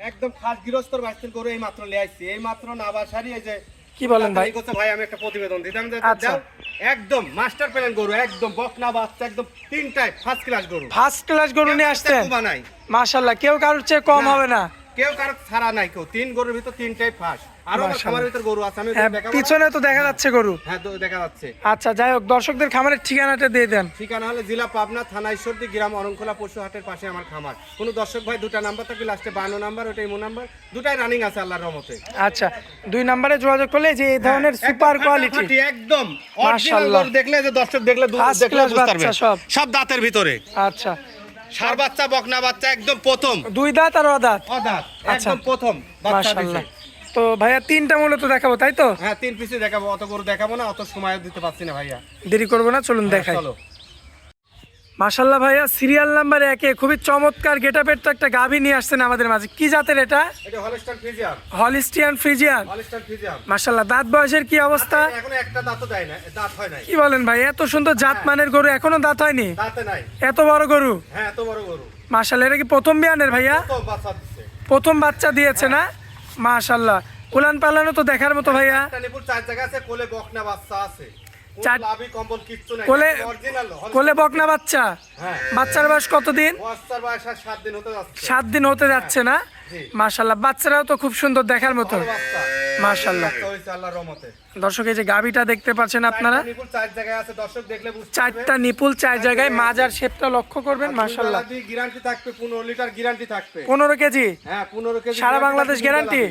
একদম খাস গৃহস্থর বাচ্চার গরু এই মাত্র নিয়ে আসছি, এই মাত্র নাবাসারি। এই যে কি বলেন ভাই? ভাই আমি একটা প্রতিবেদন দিতাম যে আচ্ছা। একদম মাস্টার প্ল্যান গরু, একদম বকনা বাচ্চা, একদম তিনটায় ফার্স্ট ক্লাস গরু। ফার্স্ট ক্লাস গরু নিয়ে আসছেন নাই মাশাআল্লাহ, কেউ কারোর চেয়ে কম না। হবে না। কেউ কারো ছাড়া নাই, কেউ তিন গরুর ভিতর তিনটাই ফার্স্ট। আরো আমার খামারের ভিতর গরু আছে, আমি হ্যাঁ, দেখাবো। পিছনে তো দেখা যাচ্ছে গরু। হ্যাঁ তো দেখা যাচ্ছে। আচ্ছা, যাই হোক, দর্শকদের খামারের ঠিকানাটা দিয়ে দেন। ঠিকানা হলো জেলা পাবনা, থানা ঈশ্বরদী, গ্রাম অরংখোলা, পশু হাটের পাশে আমার খামার। কোনো দর্শক ভাই দুটা নাম্বার থাকবে, লাস্টে 52 নাম্বার, ওটা ইমো নাম্বার, দুটাই রানিং আছে আল্লাহর রহমতে। আচ্ছা, 2 নম্বরে যোগাযোগ করলে যে এই ধরনের সুপার কোয়ালিটি, একদম অরিজিনাল মাশাআল্লাহ। গরু দেখলে যে দর্শক দেখলে First দেখলে class বুঝতে পারবে বাচ্চা সব। সব দাঁতের ভিতরে। আচ্ছা, ষাঁড় বাচ্চা, বকনা বাচ্চা, একদম প্রথম 2 দাঁত আর অদাঁত। অদাঁত, আচ্ছা। একদম প্রথম বাচ্চা মাশাআল্লাহ। দিছে। তো ভাইয়া 3টা মূলত দেখাবো, তাই তো? হ্যাঁ 3 পিসে দেখাবো, অত গরু দেখাবো না, অত সময় দিতে পারছি না ভাইয়া। দেরি করবো না, চলুন দেখাই। চলো। মাশাআল্লাহ ভাইয়া, সিরিয়াল নাম্বার 1-এ খুবই চমৎকার গেটআপের তো একটা গাভী নিয়ে আসছেন আমাদের মাঝে। কি জাতের এটা? এটা Holstein Friesian. Holstein Friesian. Holstein Friesian. মাশাআল্লাহ, দাঁত বয়সের কি অবস্থা? এখনো একটা দাঁতও দেয় না, দাঁত হয় নাই। কি বলেন ভাই, এত সুন্দর জাত মানের গরু এখনো দাঁত হয়নি? দাঁতে নাই। এত বড় গরু? হ্যাঁ এত বড় গরু। মাশাআল্লাহ, এটা কি প্রথম বিয়ানের ভাইয়া? তো বাচ্চা দিচ্ছে। প্রথম বাচ্চা দিয়েছে না? মাশাআল্লাহ, উলান পালানো তো দেখার মতো ভাইয়া। একটা নিপুর 4 জায়গা আছে, কোলে বকনা বাচ্চা আছে। চার- লাভি কম্বল কিচ্ছু নাই। কোলে অরিজিনাল। কোলে বকনা বাচ্চা। হ্যাঁ। বাচ্চার বয়স কতদিন? বাচ্চার বয়স আর 7 দিন হতে যাচ্ছে। 7 দিন হতে যাচ্ছে না? জি। মাশাআল্লাহ, বাচ্চারাও তো খুব সুন্দর দেখার মতো। বড় বাচ্চা। মাশাআল্লাহ। বাচ্চা হইছে আল্লাহর রহমতে। দর্শক, এই যে গাভীটা দেখতে পাচ্ছেন আপনারা, নিপুর 4 জায়গায় আছে, দর্শক দেখলে বুঝতে পারবে। 4টা নিপুল 4 জায়গায়, মাজার শেপটা লক্ষ্য করবেন। মাশাআল্লাহ, গ্যারান্টি থাকবে, 15 লিটার গ্যারান্টি থাকবে। 15 কেজি হ্যাঁ 15 কেজি সারা বাংলাদেশ গ্যারান্টি।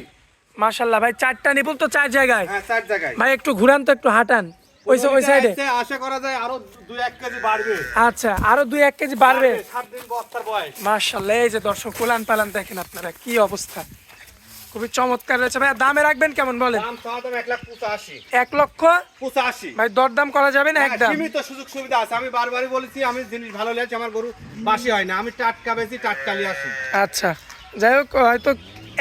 মাশাআল্লাহ ভাই, 4টা নিপুল তো 4 জায়গায়। হ্যাঁ 4 জায়গায়। ভাই একটু ঘুরান তো, একটু হাঁটান ওই সাইডে। আশা করা যায় আরো 2-1 কেজি বাড়বে। আচ্ছা, আরো 2-1 কেজি বাড়বে। 7 দিন বস্তার বয়স। মাশাআল্লাহ, এই যে দর্শক কুলান পালান দেখেন আপনারা, কি অবস্থা, খুবই চমৎকার রয়েছে। ভাই দামে রাখবেন কেমন বলেন? দাম চাওয়া দাম 1,85,000। 1,85,000 ভাই, দরদাম করা যাবে না একদম? সীমিত সুযোগ সুবিধা আছে। আমি বারবারই বলেছি, আমি জিনিস ভালো লেগেছে, আমার গরু বাসি হয় না, আমি টাটকা বেশি টাটকা নিয়ে আসি। আচ্ছা, যাই হোক, হয়তো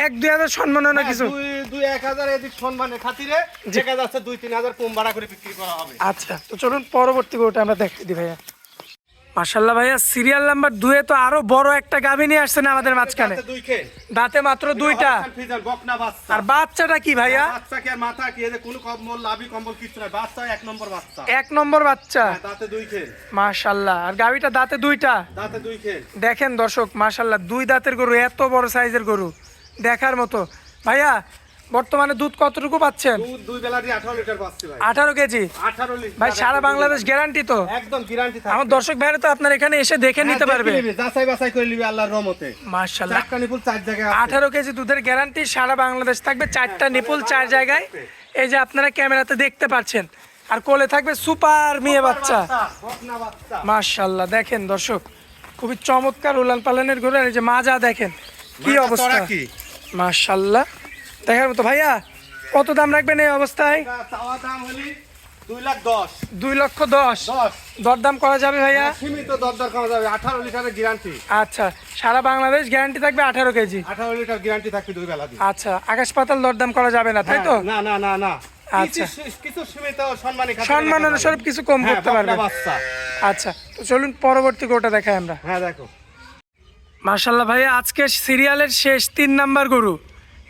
1-2 হাজার সম্মাননা কিছু। 2-1,000 এদিক সম্মানের খাতিরে দেখা যাচ্ছে 2-3 হাজার কম ভাড়া করে বিক্রি করা হবে। আচ্ছা, তো চলুন পরবর্তী গরুটা আমরা দেখাই দিই ভাইয়া। মাশাআল্লাহ ভাইয়া, সিরিয়াল নাম্বার 2-এ তো আরো বড় একটা গাভী নিয়ে আসছেন আমাদের মাঝখানে। দাঁতে 2 খেয়ে। দাঁতে মাত্র 2টা। ফ্রিজার বকনা বাচ্চা। আর বাচ্চাটা কি ভাইয়া? বাচ্চা কি আর মাথা কি, এদের কোনো কম্বল লাভি কম্বল কিছু নাই, বাচ্চা 1 নম্বর বাচ্চা। 1 নম্বর বাচ্চা। হ্যাঁ, দাঁতে 2 খেয়ে। মাশাআল্লাহ, আর গাভীটা দাঁতে 2টা। দাঁতে 2 খেয়ে। দেখেন দর্শক, মাশাআল্লাহ, 2 দাঁতের গরু, এত বড় সাইজের গরু দেখার মতো। ভাইয়া বর্তমানে দুধ কতটুকু পাচ্ছেন? দুধ 2 বেলা দিয়ে 18 লিটার পাচ্ছি ভাই। 18 কেজি 18 লিটার। ভাই, সারা বাংলাদেশ গ্যারান্টি তো? একদম গ্যারান্টি থাকে। আমার দর্শক ভাইরা তো আপনার এখানে এসে দেখে নিতে পারবে। যাচাই বাছাই করে নিবে আল্লাহর রহমতে। মাশাআল্লাহ, 4টা নিপুল 4 জায়গায় আছে। 18 কেজি দুধের গ্যারান্টি, সারা বাংলাদেশ থাকবে। 4টা নিপুল 4 জায়গায়, এই যে আপনারা ক্যামেরাতে দেখতে পাচ্ছেন। আর কোলে থাকবে সুপার মেয়ে বাচ্চা। বকনা বাচ্চা। মাশাআল্লাহ, দেখেন দর্শক, খুবই চমৎকার উলান পালানের গরু। আর এই যে মাজা দেখেন কি মাথা অবস্থা। চড়া কি? মাশাআল্লাহ, দেখার মতো। ভাইয়া কত দাম রাখবেন এই অবস্থায়? চাওয়া দাম হলি 2,10,000। 2,10,000 10 দরদাম করা যাবে ভাইয়া? সীমিত দরদার করা যাবে। 18 লিটারের গ্যারান্টি। আচ্ছা, সারা বাংলাদেশ গ্যারান্টি থাকবে 18 কেজি। 18 লিটার গ্যারান্টি থাকবে 2 বেলা দিয়ে। আচ্ছা, আকাশ পাতাল দরদাম করা যাবে না, তাই তো? না না না না। আচ্ছা। কিছু সীমিত সম্মানী খাতিরে সম্মান রাখা অনুসারে যাবে। কিছু কম হ্যাঁ, করতে বকনা পারবে। বাচ্চা। আচ্ছা, তো চলুন পরবর্তী গরুটা দেখাই আমরা। হ্যাঁ দেখো। মাশাআল্লাহ ভাইয়া, আজকে সিরিয়ালের শেষ 3 নাম্বার গরু,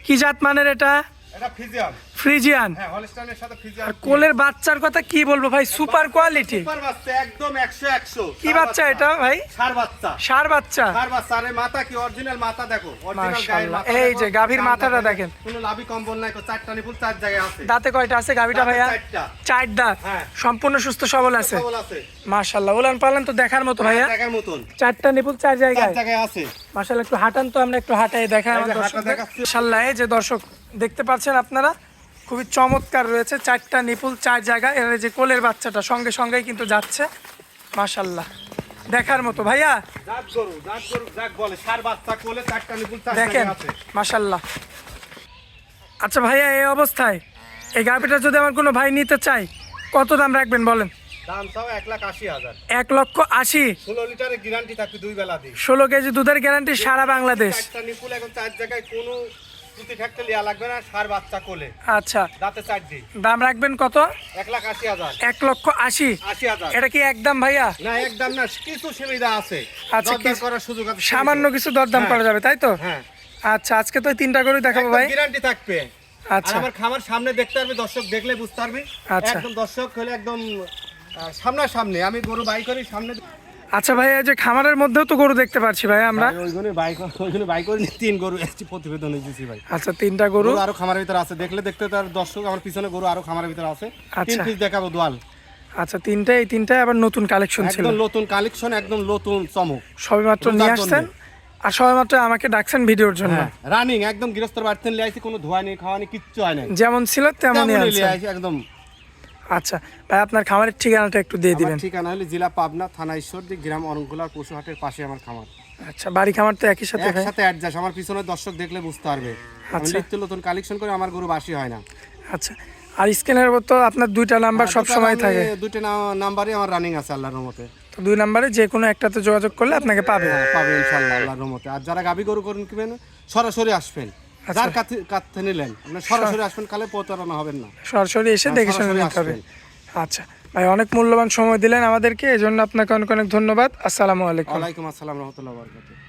কি জাত মানের এটা? এটা ফ্রিজিয়ান। ফ্রিজিয়ান। হ্যাঁ হলস্টাইনের সাথে ফ্রিজিয়ান। আর কোলের বাচ্চার কথা কি বলবো ভাই, সুপার কোয়ালিটি। সুপার বাচ্চা, একদম 100 কি বাচ্চা এটা ভাই? ষাঁড় বাচ্চা। ষাঁড় বাচ্চা। ষাঁড় বাচ্চা। আরে মাথা কি অরিজিনাল মাথা দেখো, অরিজিনাল গায়ের মাশাআল্লাহ, মাথা। এই দেখো, যে গাভীর কান মাথাটা দেখো, দেখেন। কোনো লাভি কম্বল নাই, 4টা নিপুল 4 জায়গায় আছে। দাঁতে কয়টা আছে গাভীটা দাঁতে ভাইয়া? 4টা। 4 দাঁত। হ্যাঁ। সম্পূর্ণ সুস্থ সবল আছে। সবল আছে। মাশাআল্লাহ, উলান পালান তো দেখার মতো ভাইয়া। দেখার মতন। 4টা নিপুল 4 4 জায়গায়। জায়গায় আছে। মাশাআল্লাহ, একটু হাঁটান তো, আমরা একটু হাঁটাই দেখাই এই আমার যে হাঁটা দর্শকদের। দেখাচ্ছি। মাশাআল্লাহ, এই যে দর্শক দেখতে পাচ্ছেন আপনারা, খুবই চমৎকার রয়েছে। 4টা নিপুল 4 জায়গায়। এর যে কোলের বাচ্চাটা সঙ্গে সঙ্গেই কিন্তু যাচ্ছে। মাশাআল্লাহ, দেখার মতো ভাইয়া। জাত গরু জাত বলে। ষাঁড় বাচ্চা, কোলে 4টা নিপুল 4 দেখেন জায়গায় আছে। মাশাআল্লাহ। আচ্ছা ভাইয়া, এই অবস্থায় এই গাভীটা যদি আমার কোনো ভাই নিতে চাই, কত দাম রাখবেন বলেন? দাম চাও 1,80,000। 1,80,000। 16 লিটারের গ্যারান্টি থাকবে 2 বেলা দিয়ে। 16 কেজি দুধের গ্যারান্টি সারা বাংলাদেশ। 4টা নিপুল এখন 4 জায়গায়, কোনো ত্রুটি থাকতে লিয়া লাগবে না। ষাঁড় বাচ্চা কোলে, আচ্ছা, দাঁতে 4 দিন। দাম রাখবেন কত? 1,80,000। 1,80,000। 80,000। এটা কি একদম ভাইয়া? না একদম না, কিছু সুবিধা আছে। আচ্ছা, দরদাম করার সুযোগ আছে। সামান্য কিছু দরদাম হ্যাঁ। করা যাবে, তাই তো? হ্যাঁ। আচ্ছা, আজকে তো এই 3টা গরু দেখাবো ভাই। গ্যারান্টি থাকবে। আর আচ্ছা আমার খামার সামনে দেখতে পারবে, দর্শক দেখলে বুঝতে পারবে। আচ্ছা। একদম দর্শক হলে একদম সামনাসামনি আমি গরু বাই করি সামনে। আচ্ছা ভাই, এই যে খামারের মধ্যেও তো গরু দেখতে পাচ্ছি ভাই আমরা। ওইগুলো বাই করে 3 গরু এসেছি প্রতিবেদন দিয়েছি ভাই। আচ্ছা, 3টা গরু। গরু আরো খামারের ভিতরে আছে, দেখলে দেখতে তার দর্শক আমার পিছনে গরু আরো খামারের ভিতরে আছে। 3 আচ্ছা। পিস দেখাবো দোয়াল। আচ্ছা, এই 3টাই আবার নতুন কালেকশন ছিল, একদম নতুন কালেকশন, একদম নতুন চমক। সবেমাত্র নিয়ে আসছেন আর সবেমাত্র আমাকে ডাকছেন ভিডিওর জন্য। রানিং একদম গৃহস্থর বাড়িতে নিয়ে আসি, কোনো ধোয়া নেই, খাওয়া নেই, কিচ্ছু হয় না, যেমন ছিল তেমনই তেমনই আছে নিয়ে আসি একদম। আচ্ছা ভাই, আপনার খামারের ঠিকানাটা একটু দিয়ে দিবেন। আমার ঠিকানা হলো জেলা পাবনা, থানা ঈশ্বরদী, গ্রাম অরণখোলা, পশু হাটের পাশে আমার খামার। আচ্ছা, বাড়ি খামার তো একই সাথে ভাই? একসাথে অ্যাডজাস্ট। আমার পিছনে দর্শক দেখলে বুঝতে পারবে আমি আচ্ছা। নিত্য নতুন কালেকশন করে, আমার গরু বাসি হয় না। আচ্ছা, আর স্ক্যানের উপর তো আপনার 2টা নাম্বার সব সময় থাকে? দুটো নাম্বারই আমার রানিং আছে আল্লাহর রহমতে। তো 2 নাম্বারে যে কোনো একটাতে যোগাযোগ করলে আপনাকে পাবে। পাবে ইনশাআল্লাহ আল্লাহর রহমতে। আর যারা গাবি গরু করুন কিবেন, সরাসরি আসবেন, যার কাছে নিলেন আপনি সরাসরি আসবেন, কালে প্রতারণা হবেন না, সরাসরি এসে দেখে শুনে সরাসরি নিতে হবে। আসবেন। আচ্ছা ভাই, অনেক মূল্যবান সময় দিলেন আমাদেরকে, এজন্য আপনাকে অনেক অনেক ধন্যবাদ। আসসালামু আলাইকুম। ওয়ালাইকুম আসসালাম রহমতুল্লাহ বরকাতুহু।